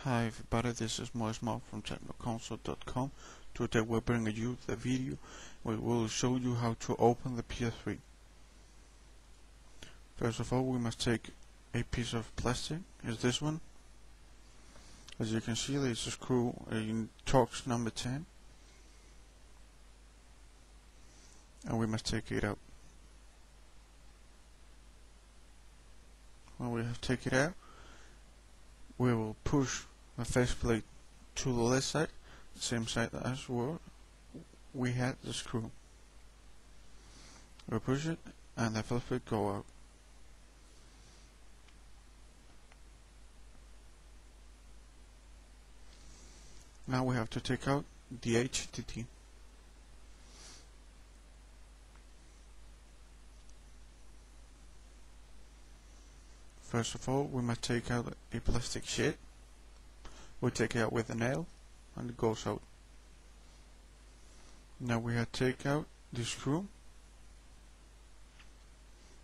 Hi everybody, this is Mark from TeknoConsolas.es. Today we're bringing you the video where we'll show you how to open the PS3. First of all, we must take a piece of plastic, is this one. As you can see, there's a screw in Torx number 10, and we must take it out. When we have taken it out, we will push the faceplate to the left side, the same side as we had the screw. We push it and the faceplate go out. Now we have to take out the HDD. First of all, we must take out a plastic sheet. We take it out with a nail and it goes out. Now we have to take out the screw.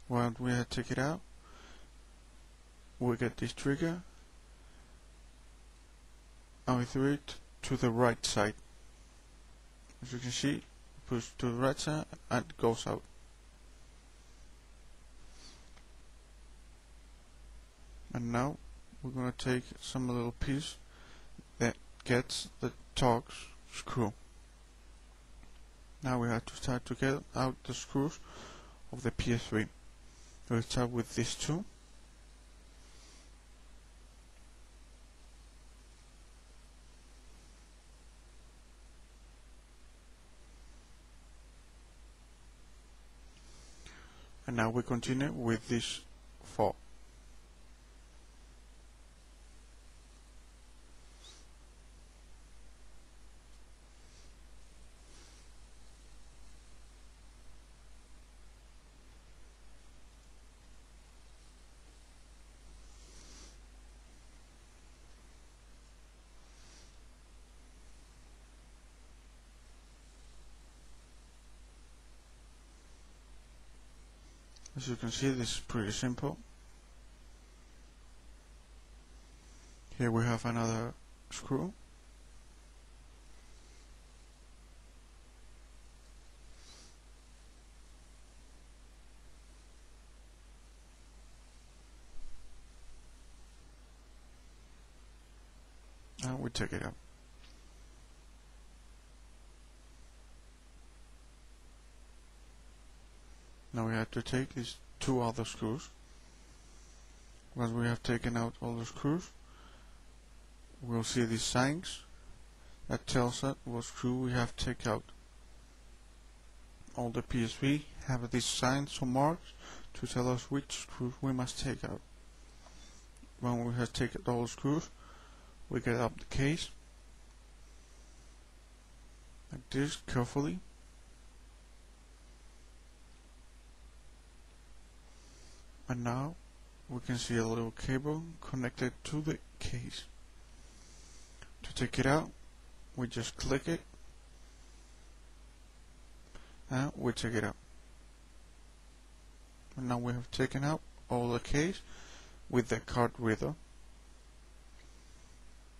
When we have to take it out, we get this trigger and we throw it to the right side. As you can see, push to the right side and it goes out. And now we're going to take some little piece that gets the Torx screw. Now we have to start to get out the screws of the PS3. We'll start with these two. And now we continue with these four. As you can see, this is pretty simple. Here we have another screw. And we take it out. Now we have to take these two other screws. Once we have taken out all the screws, we'll see these signs that tells us what screw we have to take out. All the PSV have these signs or marks to tell us which screws we must take out. When we have taken all the screws, we get up the case like this carefully. And now we can see a little cable connected to the case. To take it out, we just click it and we take it out. And now we have taken out all the case with the card reader.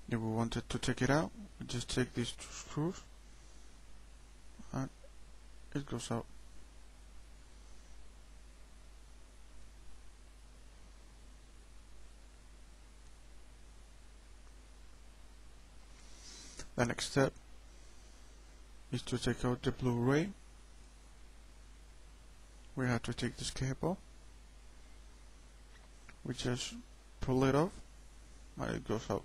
If we wanted to take it out, we just take these two screws and it goes out. The next step is to take out the Blu-ray. We have to take this cable. We just pull it off and it goes out.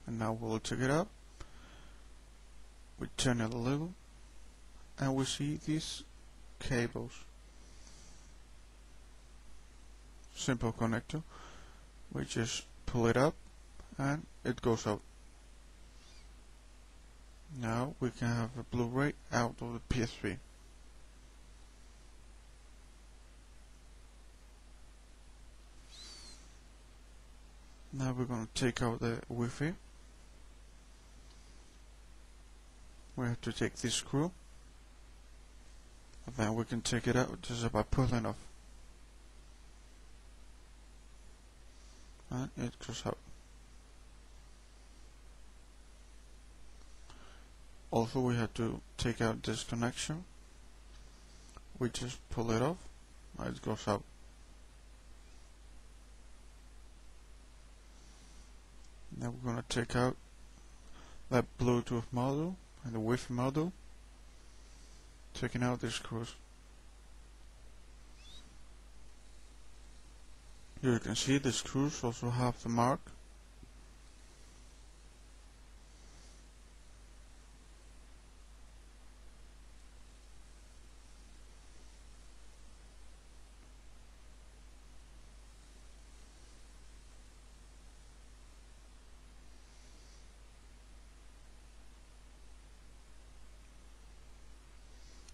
And now we'll take it out. We turn it a little and we see these cables. Simple connector. We just pull it up and it goes out. Now we can have a Blu-ray out of the PS3. Now we're going to take out the Wi-Fi. We have to take this screw and then we can take it out just by pulling off. and it goes out. Also, we have to take out this connection. We just pull it off and it goes out. Now we're going to take out that Bluetooth module and the Wi-Fi module, taking out the screws. Here you can see the screws also have the mark.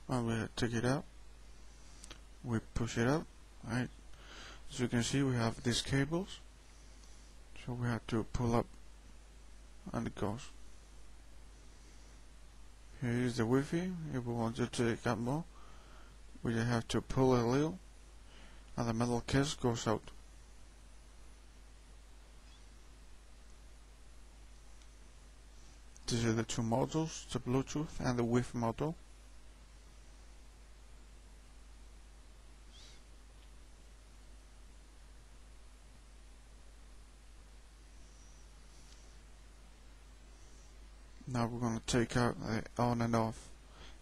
And we take it out, we push it out, right? As you can see, we have these cables, so we have to pull up and it goes. Here is the Wi-Fi. If we want to take out more, we just have to pull a little and the metal case goes out. These are the two modules, the Bluetooth and the Wi-Fi module. Now we're going to take out the on and off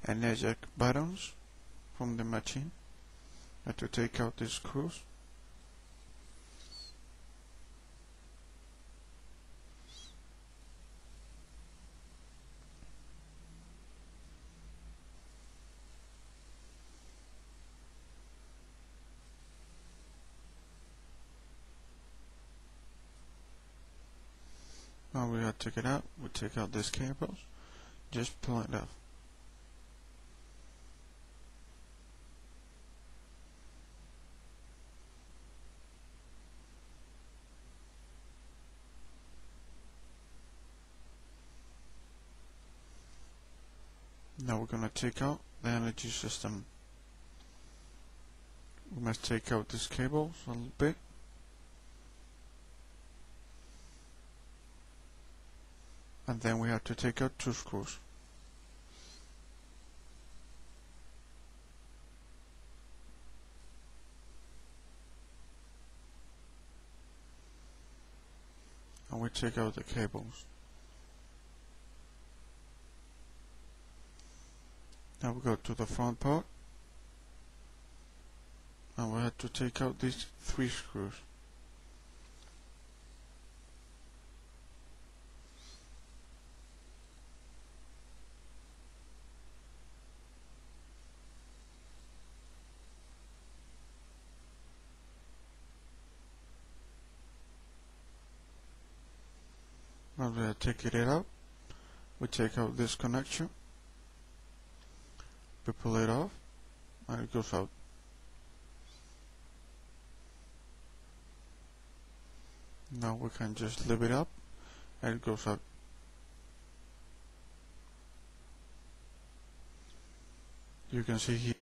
and eject buttons from the machine. We have to take out these screws. Now we have to take it out. We take out these cables. Just pull it off. Now we're going to take out the energy system. We must take out these cables a little bit. And then we have to take out two screws. And we take out the cables. Now we go to the front part. And we have to take out these three screws. Now we are taking it out. We take out this connection. We pull it off and it goes out. Now we can just leave it up and it goes out. You can see here